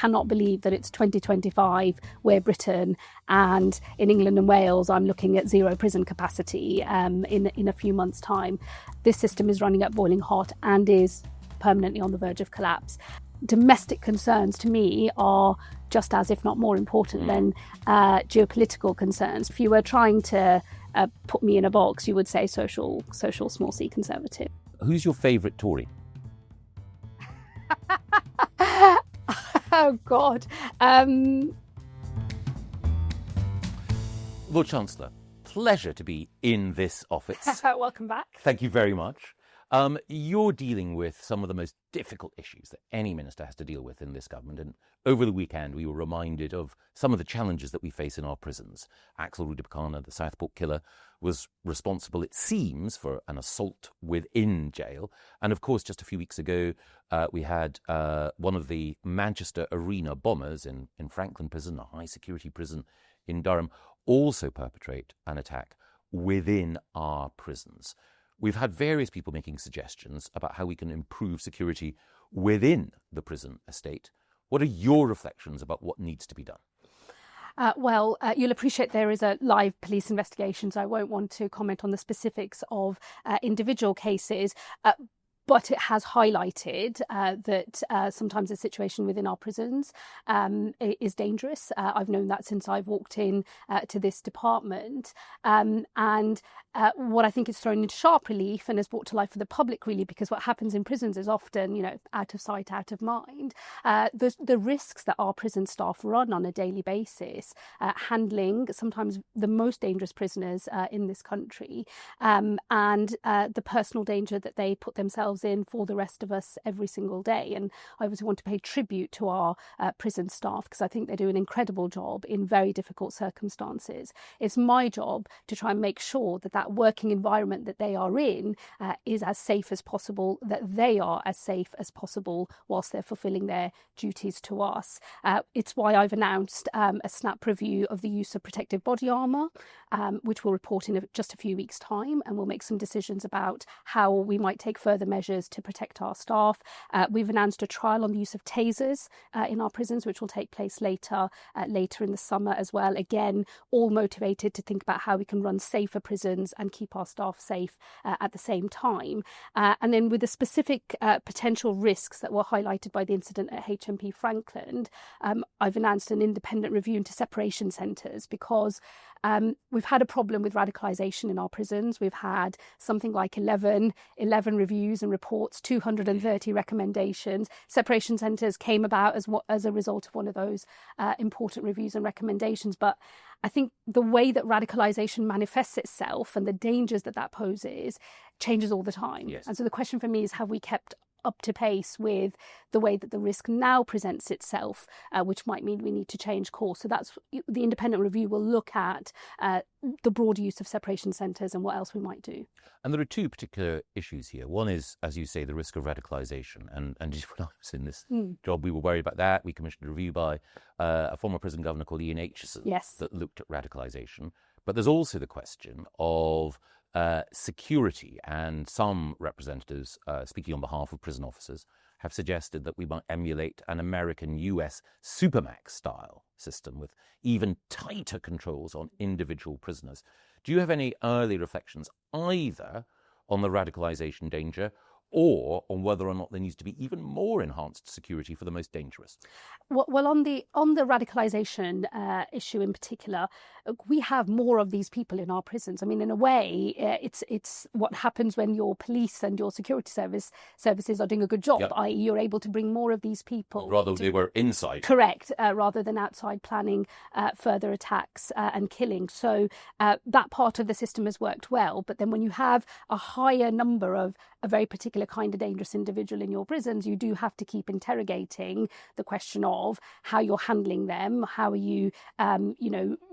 cannot believe that it's 2025, we're Britain, and in England and Wales, I'm looking at zero prison capacity in a few months' time. This system is running at boiling hot and is permanently on the verge of collapse. Domestic concerns to me are just as, if not more important than geopolitical concerns. If you were trying to put me in a box, you would say social small c conservative. Who's your favourite Tory? Oh, God. Lord Chancellor, pleasure to be in this office. Welcome back. Thank you very much. You're dealing with some of the most difficult issues that any minister has to deal with in this government. And over the weekend, we were reminded of some of the challenges that we face in our prisons. Axel Rudibakana, the Southport killer, was responsible, it seems, for an assault within jail. And of course, just a few weeks ago, we had one of the Manchester Arena bombers in Franklin Prison, a high-security prison in Durham, also perpetrate an attack within our prisons. We've had various people making suggestions about how we can improve security within the prison estate. What are your reflections about what needs to be done? You'll appreciate there is a live police investigation, so I won't want to comment on the specifics of individual cases. But it has highlighted that sometimes the situation within our prisons is dangerous. I've known that since I've walked in to this department. And what I think is thrown into sharp relief and has brought to life for the public, really, because what happens in prisons is often, out of sight, out of mind. The risks that our prison staff run on a daily basis, handling sometimes the most dangerous prisoners in this country, and the personal danger that they put themselves in for the rest of us every single day. And I obviously want to pay tribute to our prison staff because I think they do an incredible job in very difficult circumstances. It's my job to try and make sure that that working environment that they are in is as safe as possible, that they are as safe as possible whilst they're fulfilling their duties to us. It's why I've announced a snap review of the use of protective body armour, which we'll report in just a few weeks' time, and we'll make some decisions about how we might take further measures to protect our staff. We've announced a trial on the use of tasers in our prisons, which will take place later in the summer as well. Again, all motivated to think about how we can run safer prisons and keep our staff safe at the same time. And then with the specific potential risks that were highlighted by the incident at HMP Franklin, I've announced an independent review into separation centres because we've had a problem with radicalisation in our prisons. We've had something like 11 reviews and reports, 230 recommendations. Separation centres came about as a result of one of those important reviews and recommendations. But I think the way that radicalisation manifests itself and the dangers that poses changes all the time. Yes. And so the question for me is, have we kept up to pace with the way that the risk now presents itself, which might mean we need to change course. So that's the independent review will look at the broader use of separation centres and what else we might do. And there are two particular issues here. One is, as you say, the risk of radicalisation. And just when I was in this job, we were worried about that. We commissioned a review by a former prison governor called Ian Aitchison that looked at radicalisation. But there's also the question of security, and some representatives, speaking on behalf of prison officers, have suggested that we might emulate an American US Supermax style system with even tighter controls on individual prisoners. Do you have any early reflections either on the radicalisation danger or on whether or not there needs to be even more enhanced security for the most dangerous? Well, on the radicalisation issue in particular, we have more of these people in our prisons. I mean, in a way, it's what happens when your police and your security services are doing a good job, i.e. you're able to bring more of these people. Rather they were inside. Correct, rather than outside planning further attacks and killing. So that part of the system has worked well. But then when you have a higher number of a very particular kind of dangerous individual in your prisons, you do have to keep interrogating the question of how you're handling them, how are you,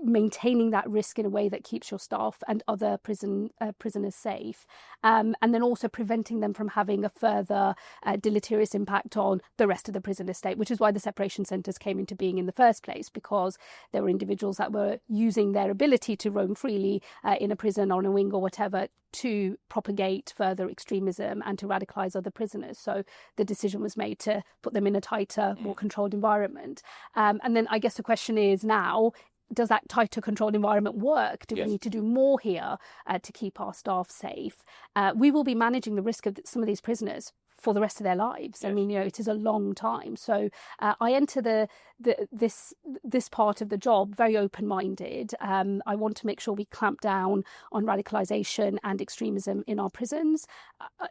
maintaining that risk in a way that keeps your staff and other prisoners safe, and then also preventing them from having a further deleterious impact on the rest of the prison estate, which is why the separation centres came into being in the first place, because there were individuals that were using their ability to roam freely in a prison or in a wing or whatever to propagate further extremism and to radicalise radicalise other prisoners. So the decision was made to put them in a tighter, more controlled environment. And then I guess the question is now, does that tighter controlled environment work? Do we need to do more here to keep our staff safe? We will be managing the risk of some of these prisoners for the rest of their lives. Yes. I mean, it is a long time. So I enter this part of the job very open-minded. I want to make sure we clamp down on radicalisation and extremism in our prisons.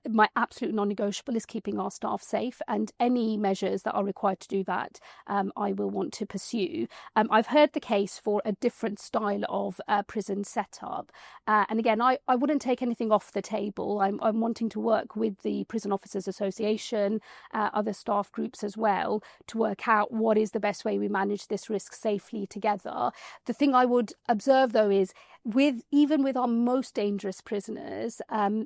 My absolute non-negotiable is keeping our staff safe, and any measures that are required to do that, I will want to pursue. I've heard the case for a different style of prison setup. And again, I wouldn't take anything off the table. I'm wanting to work with the Prison Officers Association, other staff groups as well, to work out what is the best way we manage this risk safely together. The thing I would observe, though, is even with our most dangerous prisoners,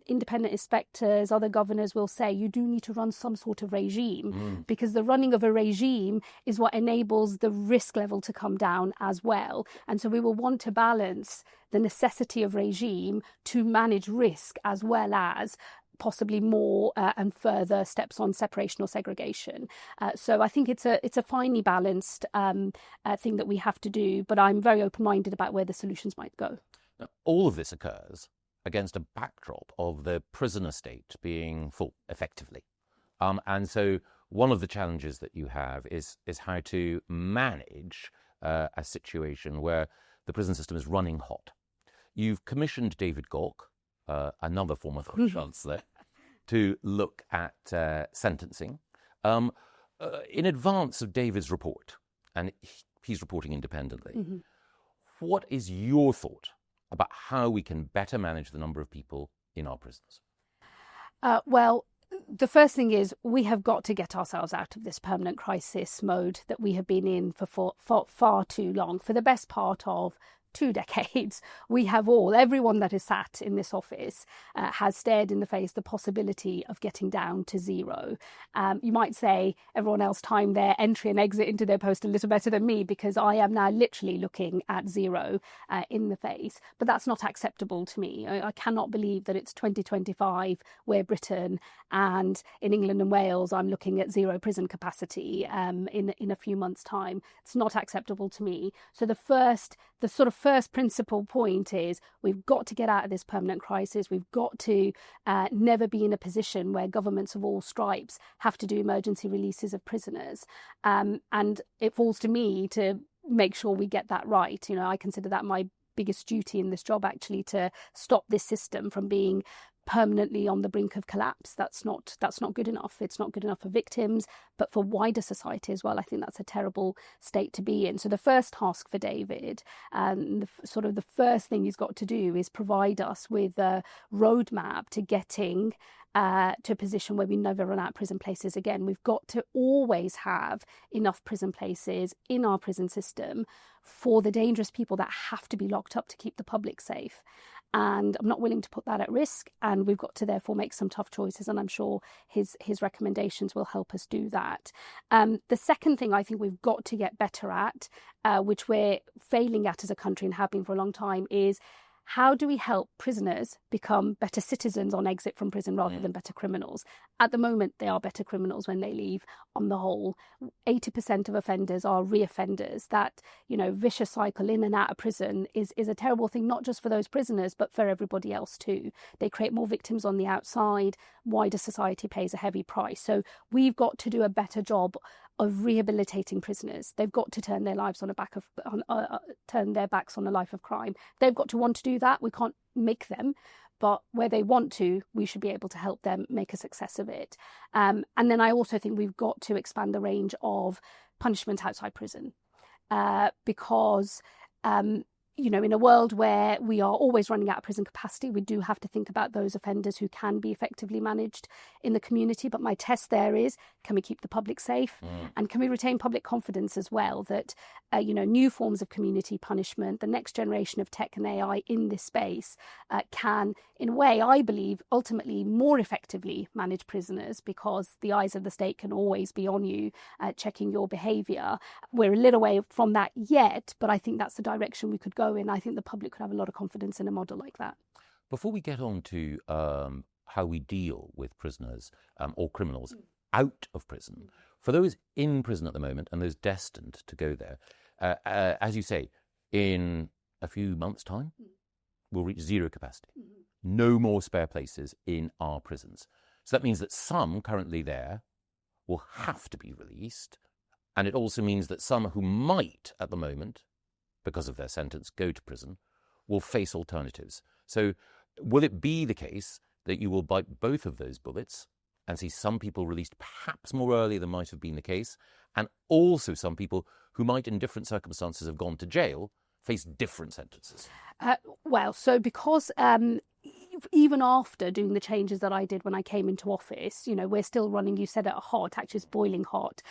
independent inspectors, other governors will say you do need to run some sort of regime, because the running of a regime is what enables the risk level to come down as well. And so we will want to balance the necessity of regime to manage risk as well as possibly more and further steps on separation or segregation. So I think it's a finely balanced thing that we have to do, but I'm very open-minded about where the solutions might go. Now, all of this occurs against a backdrop of the prison estate being full, effectively. And so one of the challenges that you have is how to manage a situation where the prison system is running hot. You've commissioned David Gauke, another former Chancellor, to look at sentencing. In advance of David's report, and he's reporting independently, what is your thought about how we can better manage the number of people in our prisons? Well, the first thing is we have got to get ourselves out of this permanent crisis mode that we have been in for far too long. For the best part of 2 decades, everyone that is sat in this office has stared in the face the possibility of getting down to zero. You might say everyone else timed their entry and exit into their post a little better than me, because I am now literally looking at zero in the face. But that's not acceptable to me. I cannot believe that it's 2025, we're Britain, and in England and Wales I'm looking at zero prison capacity in a few months' time. It's not acceptable to me. So the first principal point is we've got to get out of this permanent crisis. We've got to never be in a position where governments of all stripes have to do emergency releases of prisoners. And it falls to me to make sure we get that right. I consider that my biggest duty in this job, actually, to stop this system from being permanently on the brink of collapse. That's not good enough. It's not good enough for victims, but for wider society as well. I think that's a terrible state to be in. So the first task for David, the first thing he's got to do, is provide us with a roadmap to getting to a position where we never run out of prison places again. We've got to always have enough prison places in our prison system for the dangerous people that have to be locked up to keep the public safe. And I'm not willing to put that at risk, and we've got to therefore make some tough choices, and I'm sure his recommendations will help us do that. The second thing I think we've got to get better at, which we're failing at as a country and have been for a long time, is how do we help prisoners become better citizens on exit from prison rather than better criminals? At the moment, they are better criminals when they leave, on the whole. 80% of offenders are re-offenders. That, vicious cycle in and out of prison is a terrible thing, not just for those prisoners, but for everybody else too. They create more victims on the outside. Wider society pays a heavy price. So we've got to do a better job of rehabilitating prisoners. They've got to turn their lives turn their backs on a life of crime. They've got to want to do that. We can't make them, but where they want to, we should be able to help them make a success of it. And then I also think we've got to expand the range of punishment outside prison, because in a world where we are always running out of prison capacity, we do have to think about those offenders who can be effectively managed in the community. But my test there is, can we keep the public safe? And can we retain public confidence as well that, new forms of community punishment, the next generation of tech and AI in this space can, in a way, I believe, ultimately more effectively manage prisoners, because the eyes of the state can always be on you, checking your behaviour. We're a little way from that yet, but I think that's the direction we could go in. I think the public could have a lot of confidence in a model like that. Before we get on to how we deal with prisoners or criminals out of prison. For those in prison at the moment and those destined to go there, as you say, in a few months' time, we'll reach zero capacity. No more spare places in our prisons. So that means that some currently there will have to be released. And it also means that some who might at the moment, because of their sentence, go to prison, will face alternatives. So will it be the case that you will bite both of those bullets and see some people released perhaps more early than might have been the case, and also some people who might in different circumstances have gone to jail face different sentences? So because even after doing the changes that I did when I came into office, we're still running, you said it hot, actually it's boiling hot.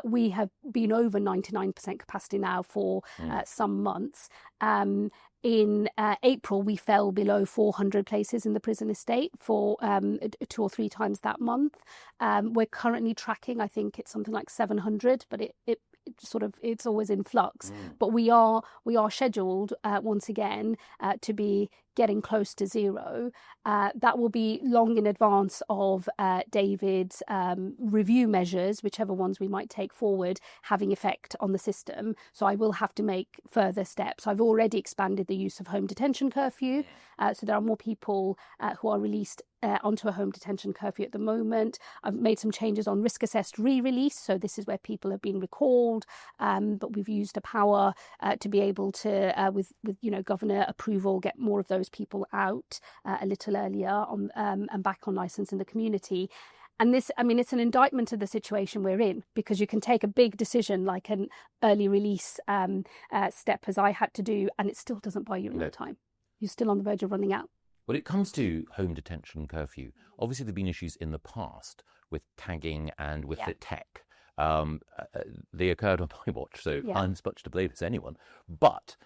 We have been over 99% capacity now for some months. In April, we fell below 400 places in the prison estate for 2 or 3 times that month. We're currently tracking, I think it's something like 700, but it's always in flux. But we are scheduled once again to be getting close to zero. That will be long in advance of David's review measures, whichever ones we might take forward, having effect on the system. So I will have to make further steps. I've already expanded the use of home detention curfew. So there are more people who are released onto a home detention curfew at the moment. I've made some changes on risk assessed re-release. So this is where people have been recalled, but we've used a power to be able to, with governor approval, get more of those people out a little earlier on and back on licence in the community. And this, it's an indictment of the situation we're in, because you can take a big decision like an early release step, as I had to do, and it still doesn't buy you enough time. You're still on the verge of running out. When it comes to home detention curfew, obviously there have been issues in the past with tagging and with the tech. They occurred on my watch, so I'm as much to blame as anyone. But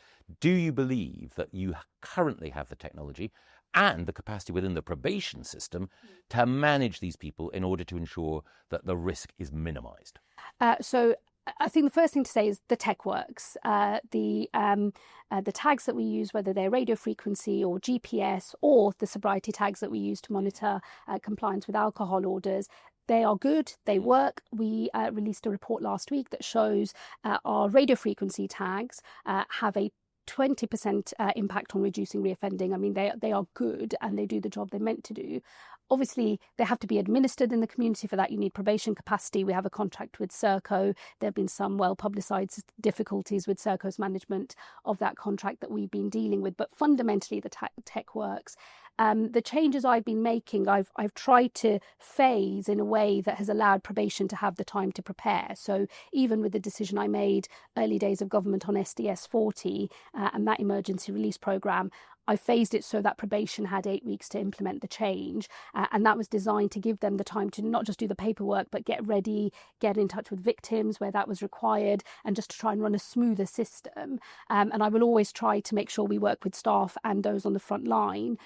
do you believe that you currently have the technology and the capacity within the probation system to manage these people in order to ensure that the risk is minimised? So I think the first thing to say is the tech works. The tags that we use, whether they're radio frequency or GPS or the sobriety tags that we use to monitor compliance with alcohol orders, they are good, they work. We released a report last week that shows our radio frequency tags have a 20% impact on reducing reoffending. They are good and they do the job they're meant to do. Obviously, they have to be administered in the community. For that, you need probation capacity. We have a contract with Serco. There have been some well-publicised difficulties with Serco's management of that contract that we've been dealing with. But fundamentally, the tech works. The changes I've been making, I've tried to phase in a way that has allowed probation to have the time to prepare. So even with the decision I made early days of government on SDS 40 and that emergency release programme, I phased it so that probation had 8 weeks to implement the change. And that was designed to give them the time to not just do the paperwork, but get ready, get in touch with victims where that was required, and just to try and run a smoother system. And I will always try to make sure we work with staff and those on the front line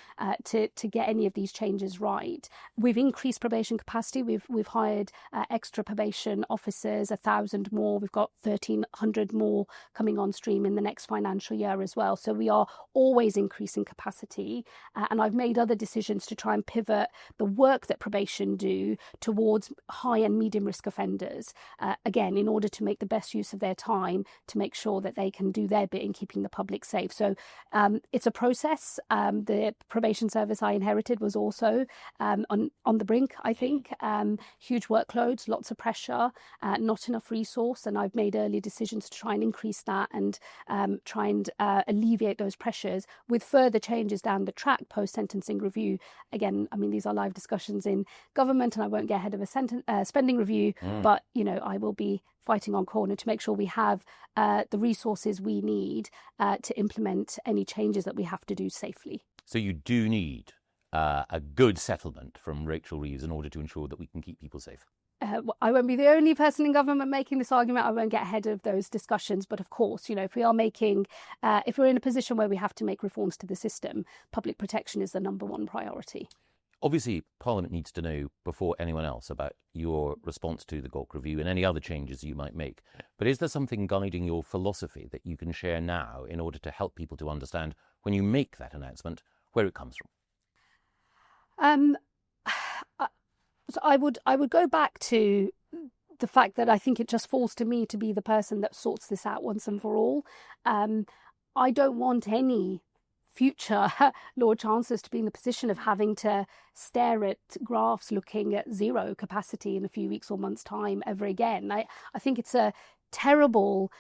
to get any of these changes right. We've increased probation capacity. We've hired extra probation officers, 1,000 more. We've got 1,300 more coming on stream in the next financial year as well. So we are always increasing capacity, and I've made other decisions to try and pivot the work that probation do towards high and medium risk offenders, again in order to make the best use of their time to make sure that they can do their bit in keeping the public safe. So it's a process. The probation service I inherited was also on the brink, I think. Huge workloads, lots of pressure, not enough resource, and I've made early decisions to try and increase that and try and alleviate those pressures with further changes down the track post-sentencing review. Again, these are live discussions in government and I won't get ahead of a spending review, but, I will be fighting on corner to make sure we have the resources we need to implement any changes that we have to do safely. So you do need a good settlement from Rachel Reeves in order to ensure that we can keep people safe? I won't be the only person in government making this argument. I won't get ahead of those discussions. But of course, if we are if we're in a position where we have to make reforms to the system, public protection is the number one priority. Obviously, Parliament needs to know before anyone else about your response to the Gawk Review and any other changes you might make. But is there something guiding your philosophy that you can share now in order to help people to understand when you make that announcement where it comes from? So I would go back to the fact that I think it just falls to me to be the person that sorts this out once and for all. I don't want any future Lord Chancellors to be in the position of having to stare at graphs looking at zero capacity in a few weeks or months' time ever again. I think it's a terrible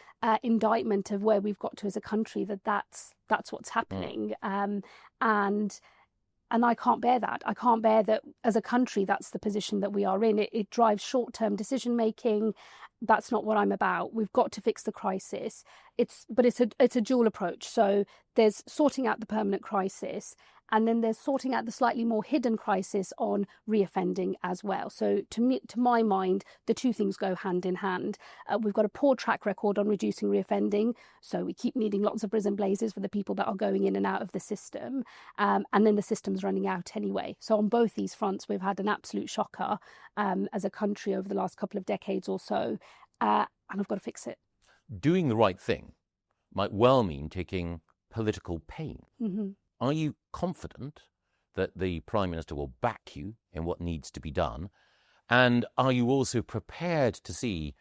indictment of where we've got to as a country, that's what's happening. And I can't bear that. I can't bear that as a country, that's the position that we are in. It drives short-term decision making. That's not what I'm about. We've got to fix the crisis. It's a dual approach. So there's sorting out the permanent crisis, and then there's sorting out the slightly more hidden crisis on reoffending as well. So to my mind, the two things go hand in hand. We've got a poor track record on reducing reoffending, so we keep needing lots of prison blazes for the people that are going in and out of the system, and then the system's running out anyway. So on both these fronts, we've had an absolute shocker as a country over the last couple of decades or so, and I've got to fix it. Doing the right thing might well mean taking political pain. Mm-hmm. Are you confident that the Prime Minister will back you in what needs to be done? And are you also prepared to see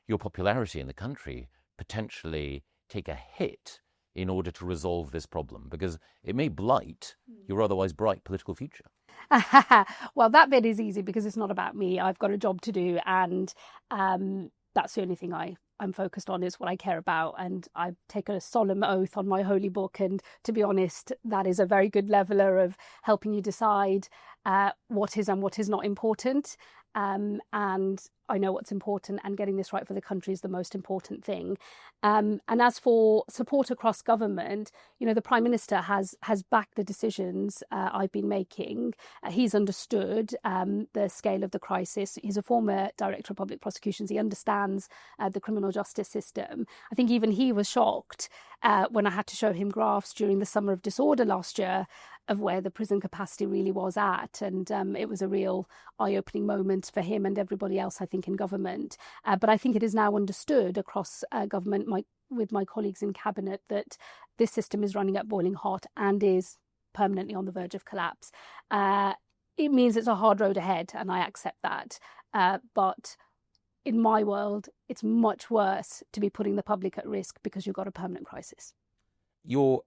your popularity in the country potentially take a hit in order to resolve this problem? Because it may blight your otherwise bright political future. Well, that bit is easy because it's not about me. I've got a job to do, and that's the only thing I'm focused on, is what I care about. And I've taken a solemn oath on my holy book. And to be honest, that is a very good leveler of helping you decide what is and what is not important. And I know what's important, and getting this right for the country is the most important thing. And as for support across government, the Prime Minister has backed the decisions I've been making. He's understood the scale of the crisis. He's a former Director of Public Prosecutions. He understands the criminal justice system. I think even he was shocked when I had to show him graphs during the summer of disorder last year of where the prison capacity really was at. And it was a real eye-opening moment for him and everybody else, I think, in government. But I think it is now understood across government with my colleagues in Cabinet that this system is running at boiling hot and is permanently on the verge of collapse. It means it's a hard road ahead, and I accept that. But in my world, it's much worse to be putting the public at risk because you've got a permanent crisis. Your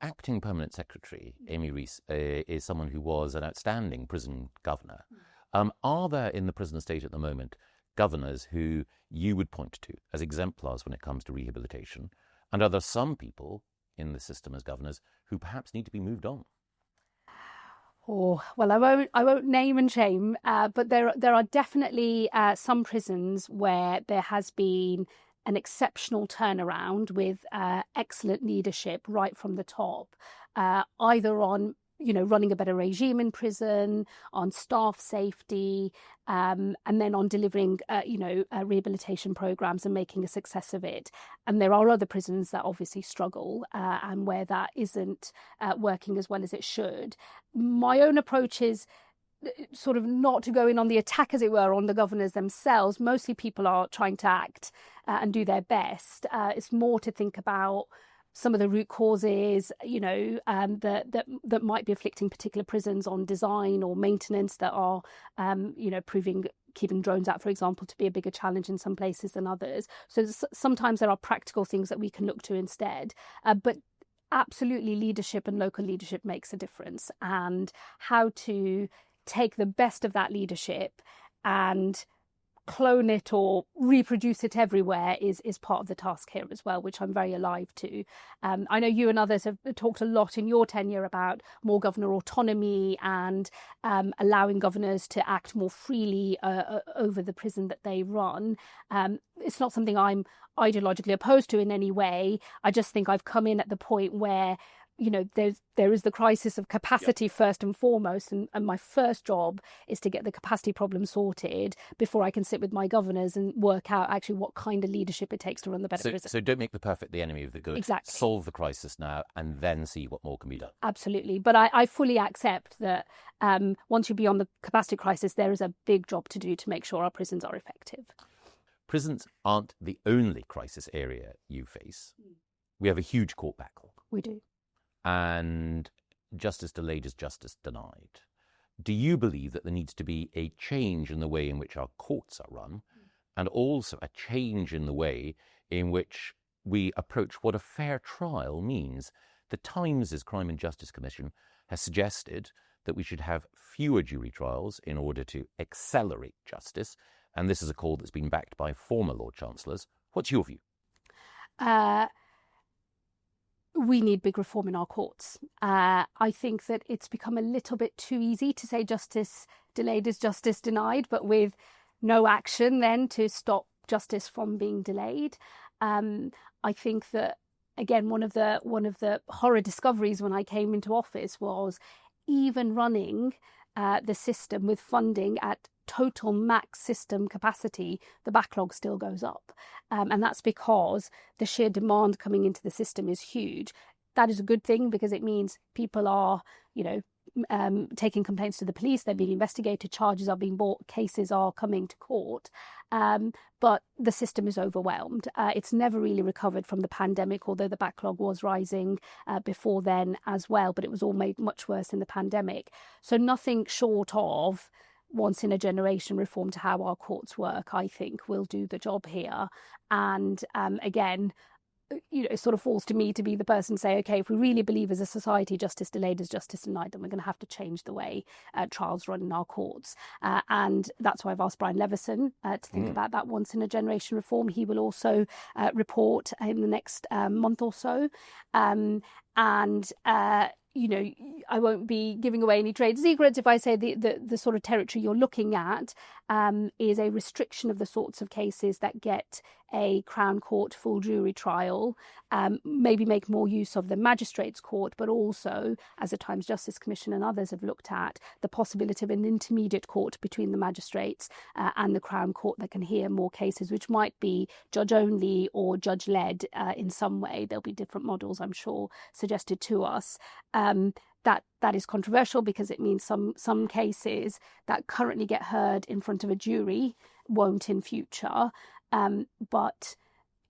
acting permanent secretary, Amy Rees, is someone who was an outstanding prison governor. Are there in the prison estate at the moment governors who you would point to as exemplars when it comes to rehabilitation? And are there some people in the system as governors who perhaps need to be moved on? Oh, well, I won't name and shame, but there are definitely some prisons where there has been an exceptional turnaround with excellent leadership right from the top, either on running a better regime in prison, on staff safety, and then on delivering rehabilitation programs and making a success of it. And there are other prisons that obviously struggle and where that isn't working as well as it should. My own approach is sort of not to go in on the attack, as it were, on the governors themselves. Mostly people are trying to act and do their best. It's more to think about some of the root causes, that might be afflicting particular prisons on design or maintenance that are, proving keeping drones out, for example, to be a bigger challenge in some places than others. So sometimes there are practical things that we can look to instead. But absolutely, leadership and local leadership makes a difference, and how to take the best of that leadership and clone it or reproduce it everywhere is part of the task here as well, which I'm very alive to. I know you and others have talked a lot in your tenure about more governor autonomy and allowing governors to act more freely over the prison that they run. It's not something I'm ideologically opposed to in any way. I just think I've come in at the point where there is the crisis of capacity first and foremost, and my first job is to get the capacity problem sorted before I can sit with my governors and work out actually what kind of leadership it takes to run the better prison. So don't make the perfect the enemy of the good. Exactly. Solve the crisis now and then see what more can be done. Absolutely. But I fully accept that once you're beyond the capacity crisis, there is a big job to do to make sure our prisons are effective. Prisons aren't the only crisis area you face. We have a huge court backlog. We do. And justice delayed is justice denied. do you believe that there needs to be a change in the way in which our courts are run, and also a change in the way in which we approach what a fair trial means? The Times' Crime and Justice Commission has suggested that we should have fewer jury trials in order to accelerate justice, and this is a call that's been backed by former Lord Chancellors. What's your view? We need big reform in our courts. I think that it's become a little bit too easy to say justice delayed is justice denied, but with no action then to stop justice from being delayed. I think that, again, one of the horror discoveries when I came into office was even running the system with funding at total max system capacity, the backlog still goes up. And that's because the sheer demand coming into the system is huge. That is a good thing because it means people are, taking complaints to the police, they're being investigated, charges are being brought, cases are coming to court. But the system is overwhelmed. It's never really recovered from the pandemic, although the backlog was rising before then as well, but it was all made much worse in the pandemic. So nothing short of once in a generation reform to how our courts work, I think, will do the job here. And again, it sort of falls to me to be the person to say, okay, if we really believe as a society justice delayed is justice denied, then we're going to have to change the way trials run in our courts. And that's why I've asked Brian Leveson to think about that once in a generation reform. He will also report in the next month or so. I won't be giving away any trade secrets if I say the sort of territory you're looking at is a restriction of the sorts of cases that get a Crown Court full jury trial, maybe make more use of the Magistrates' Court, but also, as the Times Justice Commission and others have looked at, the possibility of an intermediate court between the magistrates and the Crown Court that can hear more cases, which might be judge-only or judge-led in some way. There'll be different models, I'm sure, suggested to us. That is controversial because it means some cases that currently get heard in front of a jury won't in future. But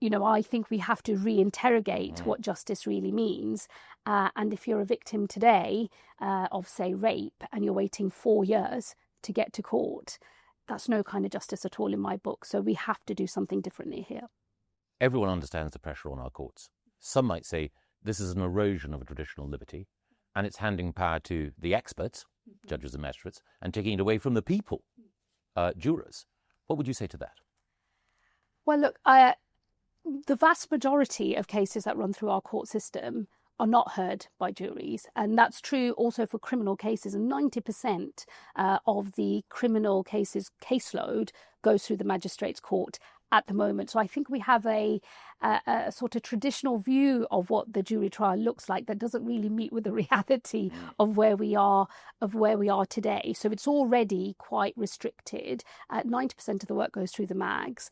I think we have to reinterrogate what justice really means. And if you're a victim today of, say, rape, and you're waiting 4 years to get to court, that's no kind of justice at all in my book. So we have to do something differently here. Everyone understands the pressure on our courts. Some might say this is an erosion of a traditional liberty, and it's handing power to the experts, judges and magistrates, and taking it away from the people, jurors. What would you say to that? Well, look, the vast majority of cases that run through our court system are not heard by juries. And that's true also for criminal cases. And 90% of the criminal cases caseload goes through the Magistrates' Court at the moment. So I think we have a sort of traditional view of what the jury trial looks like that doesn't really meet with the reality of where we are today. So it's already quite restricted. 90% of the work goes through the mags.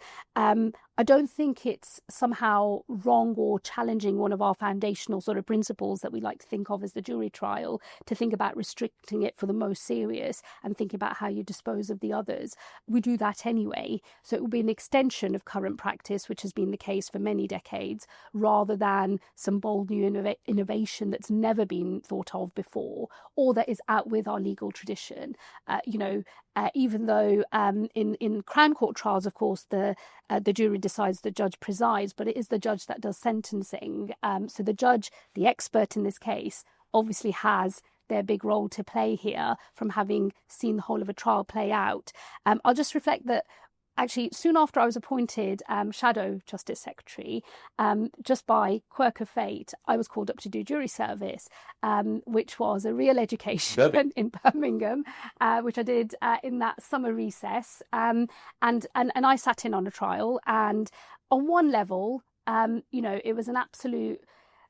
I don't think it's somehow wrong or challenging one of our foundational sort of principles that we like to think of as the jury trial, to think about restricting it for the most serious and think about how you dispose of the others. We do that anyway. So it will be an extension of current practice, which has been the case for many decades, rather than some bold new innovation that's never been thought of before, or that is out with our legal tradition. Even though in Crown Court trials, of course, the jury decides, the judge presides, but it is the judge that does sentencing. So the judge, the expert in this case, obviously has their big role to play here from having seen the whole of a trial play out. I'll just reflect that actually, soon after I was appointed Shadow Justice Secretary, just by quirk of fate, I was called up to do jury service, which was a real education in Birmingham, which I did in that summer recess. And I sat in on a trial, and on one level, it was an absolute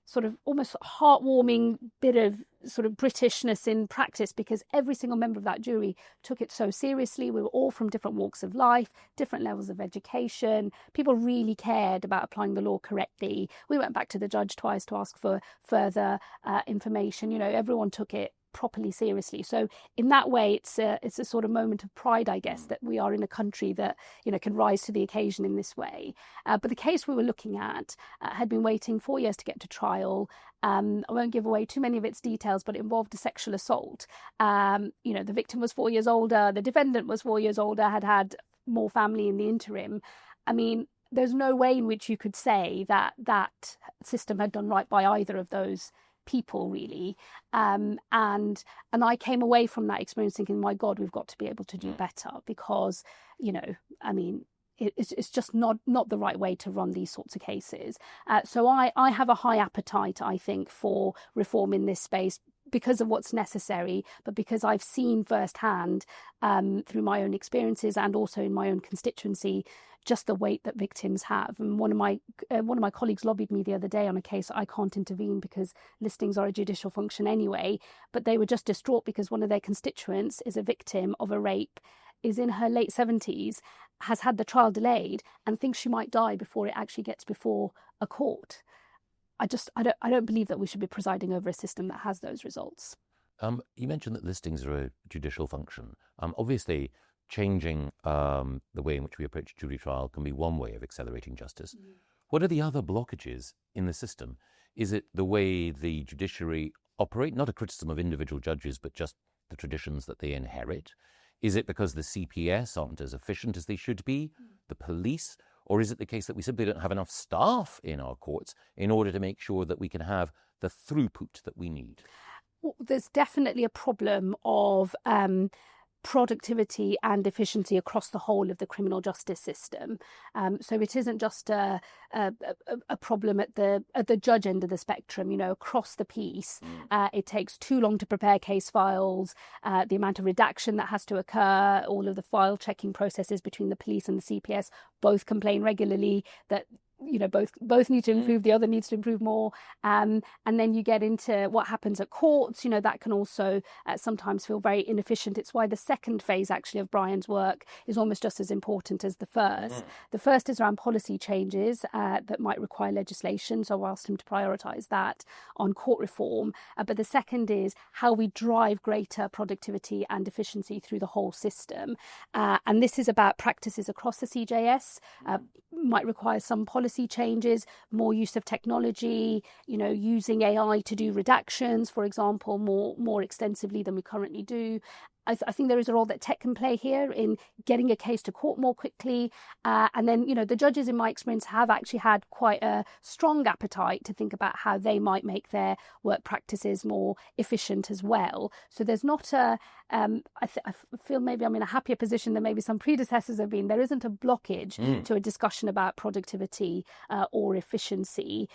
sort of almost heartwarming bit of sort of Britishness in practice, because every single member of that jury took it so seriously. We were all from different walks of life, different levels of education. People really cared about applying the law correctly. We went back to the judge twice to ask for further information. Everyone took it properly seriously. So in that way, it's a sort of moment of pride, I guess, that we are in a country that, can rise to the occasion in this way. But the case we were looking at had been waiting 4 years to get to trial. I won't give away too many of its details, but it involved a sexual assault. The victim was 4 years older, the defendant was 4 years older, had more family in the interim. I mean, there's no way in which you could say that that system had done right by either of those people, really. And I came away from that experience thinking, my God, we've got to be able to do better, because, it's just not the right way to run these sorts of cases. So I have a high appetite, I think, for reform in this space, because of what's necessary, but because I've seen firsthand through my own experiences and also in my own constituency just the weight that victims have. And one of my colleagues lobbied me the other day on a case I can't intervene because listings are a judicial function anyway, but they were just distraught because one of their constituents is a victim of a rape, is in her late 70s, has had the trial delayed and thinks she might die before it actually gets before a court. I don't believe that we should be presiding over a system that has those results. You mentioned that listings are a judicial function. Obviously, changing the way in which we approach jury trial can be one way of accelerating justice. What are the other blockages in the system? Is it the way the judiciary operate? Not a criticism of individual judges, but just the traditions that they inherit. Is it because the CPS aren't as efficient as they should be? The police? Or is it the case that we simply don't have enough staff in our courts in order to make sure that we can have the throughput that we need? Well, there's definitely a problem of productivity and efficiency across the whole of the criminal justice system. So it isn't just a problem at the judge end of the spectrum. Across the piece, it takes too long to prepare case files. The amount of redaction that has to occur, all of the file checking processes between the police and the CPS, both complain regularly that both need to improve, the other needs to improve more, and then you get into what happens at courts. That can also sometimes feel very inefficient. It's why the second phase actually of Brian's work is almost just as important as the first. The first is around policy changes that might require legislation, so I asked him to prioritise that on court reform, but the second is how we drive greater productivity and efficiency through the whole system, and this is about practices across the CJS. Might require some policy changes, more use of technology, using AI to do redactions, for example, more extensively than we currently do. I think there is a role that tech can play here in getting a case to court more quickly. And then, the judges, in my experience, have actually had quite a strong appetite to think about how they might make their work practices more efficient as well. So there's not I feel maybe I'm in a happier position than maybe some predecessors have been. There isn't a blockage to a discussion about productivity or efficiency.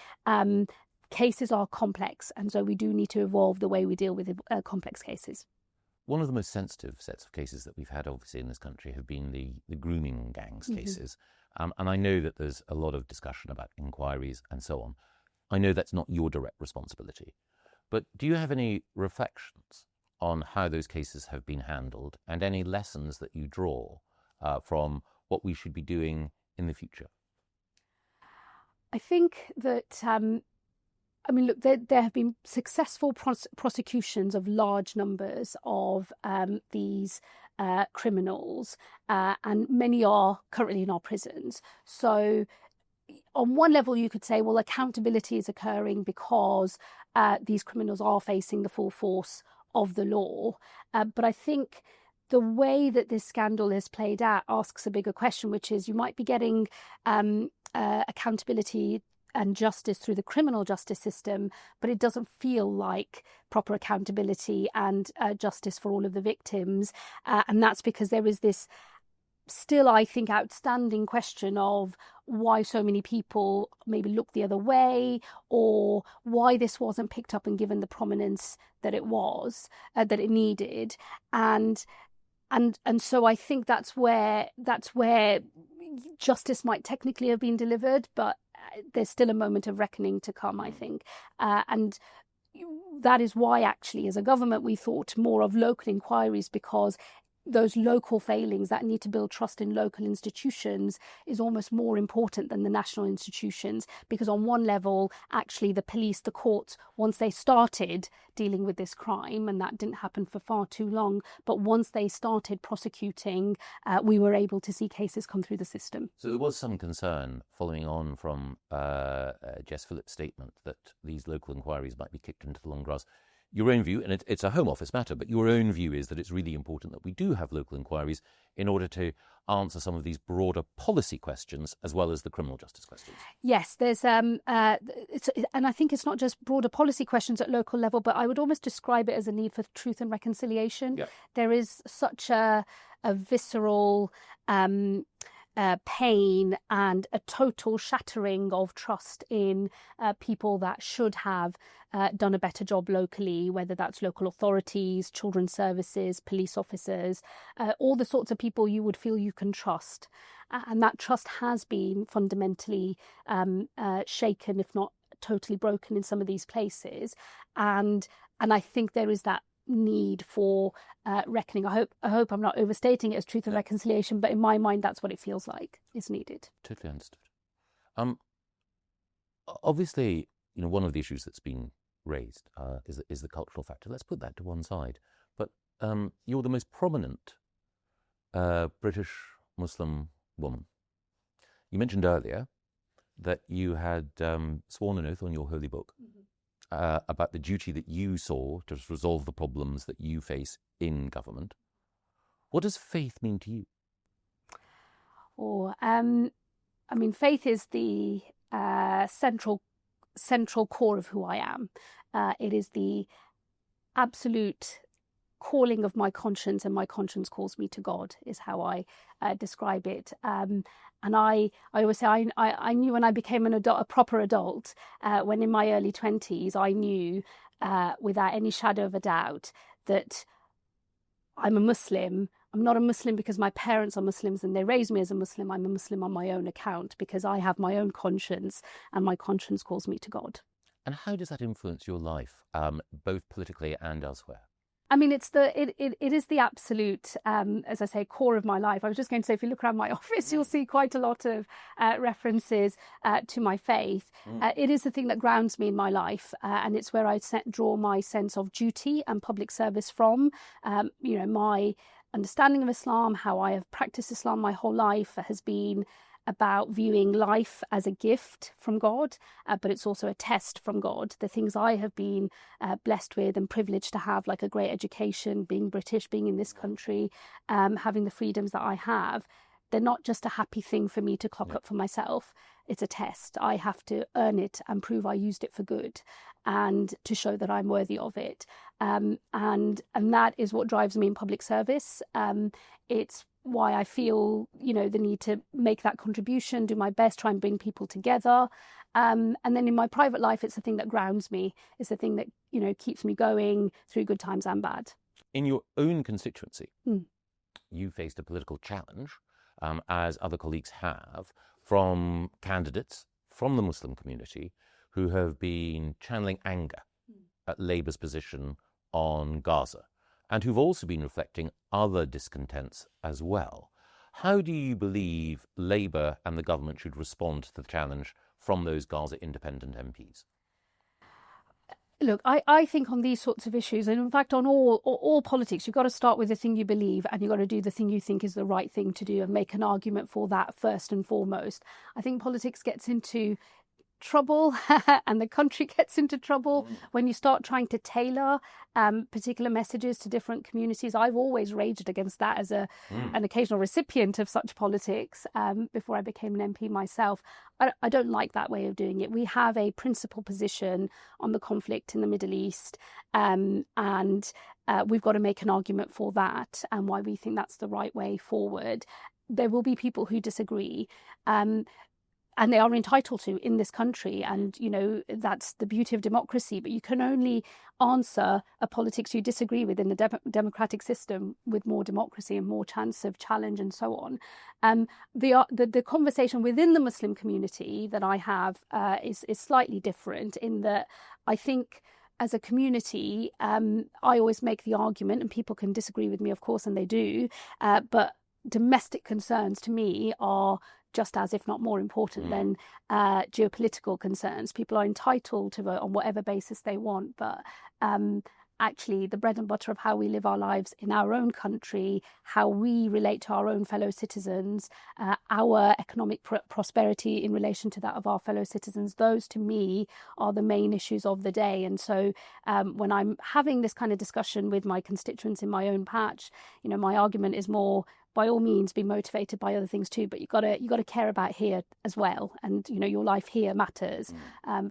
Cases are complex, and so we do need to evolve the way we deal with complex cases. One of the most sensitive sets of cases that we've had, obviously, in this country have been the grooming gangs cases. And I know that there's a lot of discussion about inquiries and so on. I know that's not your direct responsibility. But do you have any reflections on how those cases have been handled and any lessons that you draw from what we should be doing in the future? I think that look, there have been successful prosecutions of large numbers of these criminals, and many are currently in our prisons. So on one level, you could say, well, accountability is occurring because these criminals are facing the full force of the law. But I think the way that this scandal has played out asks a bigger question, which is you might be getting accountability and justice through the criminal justice system, but it doesn't feel like proper accountability and justice for all of the victims. And that's because there is this still, I think, outstanding question of why so many people maybe look the other way, or why this wasn't picked up and given the prominence that it was, that it needed. And so I think that's where justice might technically have been delivered, but there's still a moment of reckoning to come, I think. And that is why, actually, as a government, we thought more of local inquiries, because those local failings that need to build trust in local institutions is almost more important than the national institutions, because on one level, actually the police, the courts, once they started dealing with this crime, and that didn't happen for far too long, but once they started prosecuting, we were able to see cases come through the system. So there was some concern following on from Jess Phillips' statement that these local inquiries might be kicked into the long grass. Your own view, and it's a Home Office matter, but your own view is that it's really important that we do have local inquiries in order to answer some of these broader policy questions as well as the criminal justice questions. Yes, there's and I think it's not just broader policy questions at local level, but I would almost describe it as a need for truth and reconciliation. Yeah. There is such a visceral pain and a total shattering of trust in people that should have done a better job locally, whether that's local authorities, children's services, police officers, all the sorts of people you would feel you can trust. And that trust has been fundamentally shaken, if not totally broken in some of these places. And I think there is that need for reckoning. I hope I'm not overstating it as truth and reconciliation, but in my mind, that's what it feels like is needed. Totally understood. Obviously, one of the issues that's been raised is the cultural factor. Let's put that to one side. But you're the most prominent British Muslim woman. You mentioned earlier that you had sworn an oath on your holy book. Mm-hmm. About the duty that you saw to resolve the problems that you face in government. What does faith mean to you? Faith is the central core of who I am. It is the absolute calling of my conscience, and my conscience calls me to God, is how I describe it. And I always say I knew when I became a proper adult, when in my early 20s, I knew without any shadow of a doubt that I'm a Muslim. I'm not a Muslim because my parents are Muslims and they raised me as a Muslim. I'm a Muslim on my own account because I have my own conscience and my conscience calls me to God. And how does that influence your life, both politically and elsewhere? It is the absolute, as I say, core of my life. I was just going to say, if you look around my office, you'll see quite a lot of references to my faith. It is the thing that grounds me in my life, and it's where I draw my sense of duty and public service from. My understanding of Islam, how I have practiced Islam my whole life, has been about viewing life as a gift from God, but it's also a test from God. The things I have been blessed with and privileged to have, like a great education, being British, being in this country, having the freedoms that I have, they're not just a happy thing for me to clock up for myself. It's a test. I have to earn it and prove I used it for good and to show that I'm worthy of it. And that is what drives me in public service. It's why I feel, the need to make that contribution, do my best, try and bring people together. And then in my private life, it's the thing that grounds me. It's the thing that, keeps me going through good times and bad. In your own constituency, you faced a political challenge, as other colleagues have, from candidates from the Muslim community who have been channeling anger at Labour's position on Gaza, and who've also been reflecting other discontents as well. How do you believe Labour and the government should respond to the challenge from those Gaza independent MPs? Look, I think on these sorts of issues, and in fact on all politics, you've got to start with the thing you believe, and you've got to do the thing you think is the right thing to do and make an argument for that first and foremost. I think politics gets into trouble and the country gets into trouble when you start trying to tailor particular messages to different communities. I've always raged against that as an occasional recipient of such politics before I became an MP myself. I don't like that way of doing it. We have a principal position on the conflict in the Middle East, and we've got to make an argument for that and why we think that's the right way forward. There will be people who disagree, and they are entitled to in this country. And, that's the beauty of democracy. But you can only answer a politics you disagree with in the democratic system with more democracy and more chance of challenge and so on. The conversation within the Muslim community that I have is slightly different in that I think as a community, I always make the argument, and people can disagree with me, of course, and they do, but domestic concerns to me are just as, if not more important than geopolitical concerns. People are entitled to vote on whatever basis they want, but actually the bread and butter of how we live our lives in our own country, how we relate to our own fellow citizens, our economic prosperity in relation to that of our fellow citizens, those to me are the main issues of the day. And so when I'm having this kind of discussion with my constituents in my own patch, my argument is more, by all means, be motivated by other things too, but you got to care about here as well, and your life here matters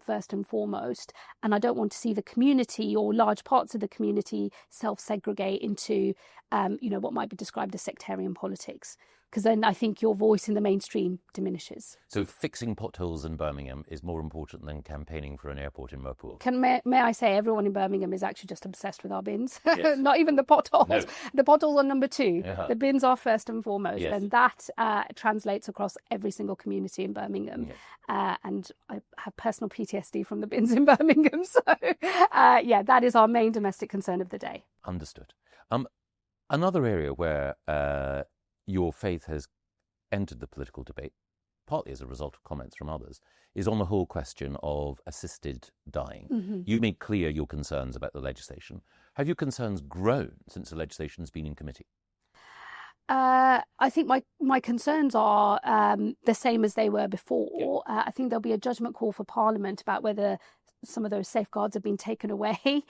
first and foremost. And I don't want to see the community or large parts of the community self-segregate into what might be described as sectarian politics, because then I think your voice in the mainstream diminishes. So fixing potholes in Birmingham is more important than campaigning for an airport in Mirpool. May I say, everyone in Birmingham is actually just obsessed with our bins. Yes. Not even the potholes. No. The potholes are number two. Uh-huh. The bins are first and foremost. Yes. And that translates across every single community in Birmingham. Yes. And I have personal PTSD from the bins in Birmingham. So, that is our main domestic concern of the day. Understood. Another area where your faith has entered the political debate, partly as a result of comments from others, is on the whole question of assisted dying. Mm-hmm. You made clear your concerns about the legislation. Have your concerns grown since the legislation has been in committee? I think my concerns are the same as they were before. Yeah. I think there'll be a judgment call for Parliament about whether some of those safeguards have been taken away.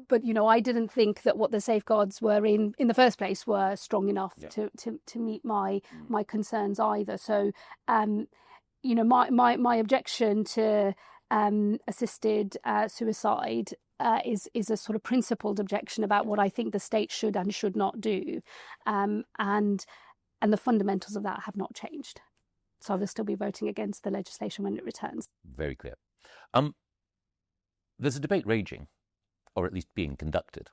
But, I didn't think that what the safeguards were in the first place were strong enough to meet my concerns either. So, my objection to assisted suicide is a sort of principled objection about what I think the state should and should not do. And the fundamentals of that have not changed. So I will still be voting against the legislation when it returns. Very clear. There's a debate raging, or at least being conducted,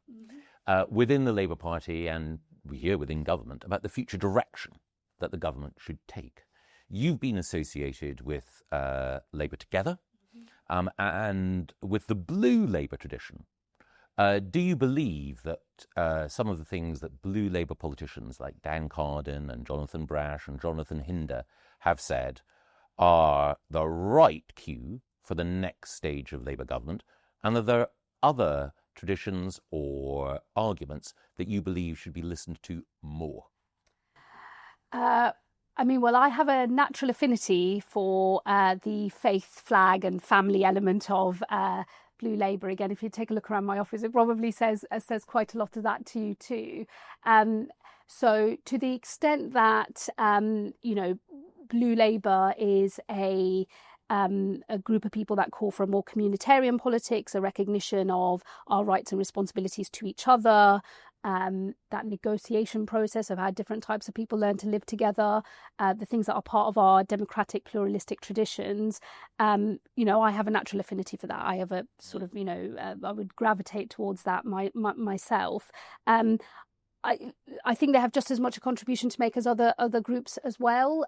within the Labour Party and here within government about the future direction that the government should take. You've been associated with Labour Together and with the blue Labour tradition. Do you believe that some of the things that blue Labour politicians like Dan Carden and Jonathan Brash and Jonathan Hinder have said are the right cue for the next stage of Labour government, and that there are other traditions or arguments that you believe should be listened to more? I have a natural affinity for the faith, flag and family element of Blue Labour. Again, if you take a look around my office, it probably says quite a lot of that to you too. So to the extent that, Blue Labour is a group of people that call for a more communitarian politics, a recognition of our rights and responsibilities to each other, that negotiation process of how different types of people learn to live together, the things that are part of our democratic pluralistic traditions. I have a natural affinity for that. I have a sort of, I would gravitate towards that myself. I think they have just as much a contribution to make as other groups as well.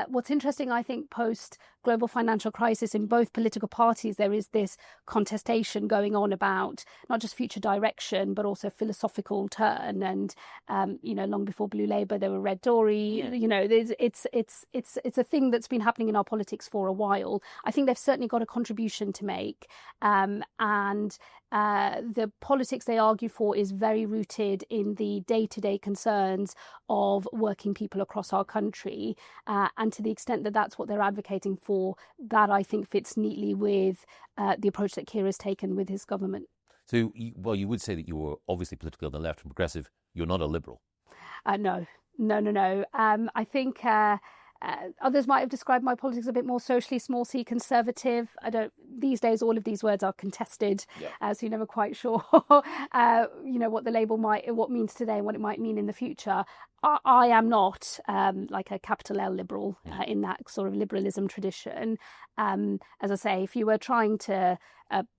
What's interesting, I think, post global financial crisis in both political parties, there is this contestation going on about not just future direction, but also philosophical turn. And long before Blue Labour, there were Red Tory. It's a thing that's been happening in our politics for a while. I think they've certainly got a contribution to make, and the politics they argue for is very rooted in the day-to-day concerns of working people across our country. And to the extent that that's what they're advocating for, that I think fits neatly with the approach that Keir has taken with his government. So, you would say that you were obviously politically on the left and progressive. You're not a liberal. No. I think others might have described my politics a bit more socially, small c, conservative. These days, all of these words are contested, so you're never quite sure, what the label what means today and what it might mean in the future. I am not like a capital L liberal in that sort of liberalism tradition. As I say, if you were trying to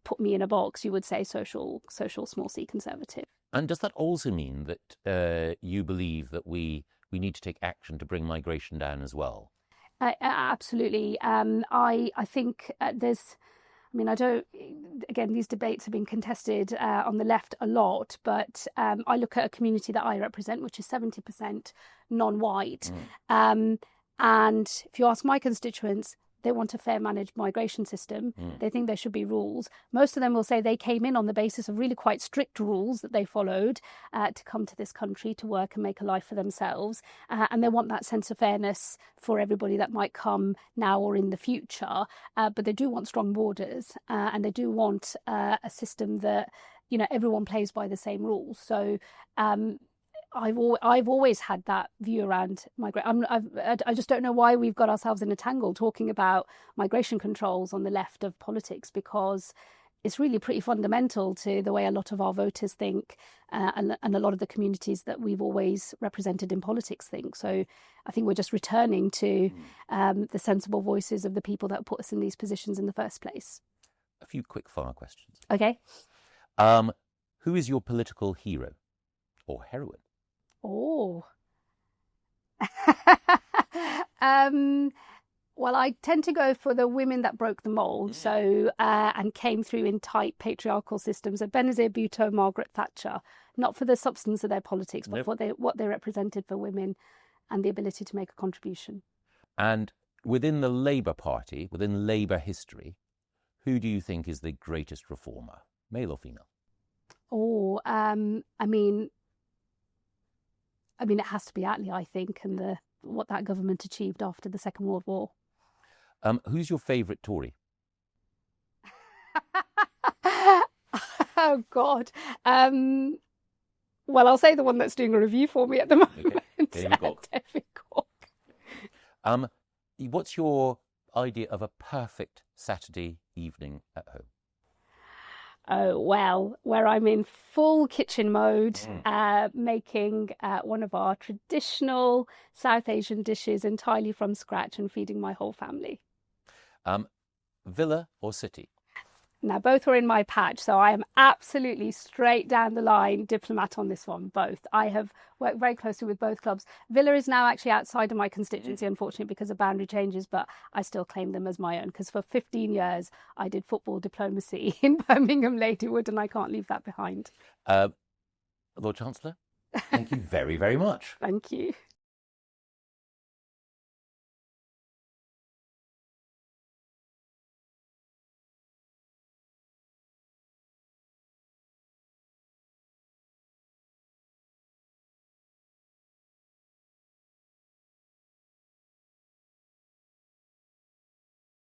put me in a box, you would say social small c conservative. And does that also mean that you believe that we need to take action to bring migration down as well? Absolutely. I think I mean, again, these debates have been contested on the left a lot, but I look at a community that I represent, which is 70% non-white. And if you ask my constituents, they want a fair managed migration system. They think there should be rules. Most of them will say they came in on the basis of really quite strict rules that they followed to come to this country to work and make a life for themselves. And they want that sense of fairness for everybody that might come now or in the future. But they do want strong borders, and they do want a system that, everyone plays by the same rules. So I've always had that view around migration. I just don't know why we've got ourselves in a tangle talking about migration controls on the left of politics, because it's really pretty fundamental to the way a lot of our voters think, and a lot of the communities that we've always represented in politics think. So I think we're just returning to the sensible voices of the people that put us in these positions in the first place. A few quick fire questions. Okay. Who is your political hero or heroine? Oh. Well, I tend to go for the women that broke the mold, so and came through in tight patriarchal systems. So Benazir Bhutto, Margaret Thatcher, not for the substance of their politics, but for what they represented for women and the ability to make a contribution. And within the Labour Party, within Labour history, who do you think is the greatest reformer, male or female? Oh, I mean, it has to be Attlee, I think, and what that government achieved after the Second World War. Who's your favourite Tory? Oh, God. Well, I'll say the one that's doing a review for me at the moment. Okay. David Cork. What's your idea of a perfect Saturday evening at home? Oh, well, where I'm in full kitchen mode, making one of our traditional South Asian dishes entirely from scratch and feeding my whole family. Villa or city? Now, both are in my patch, so I am absolutely straight down the line diplomat on this one, both. I have worked very closely with both clubs. Villa is now actually outside of my constituency, unfortunately, because of boundary changes, but I still claim them as my own, because for 15 years I did football diplomacy in Birmingham Ladywood, and I can't leave that behind. Lord Chancellor, thank you very, very much. Thank you.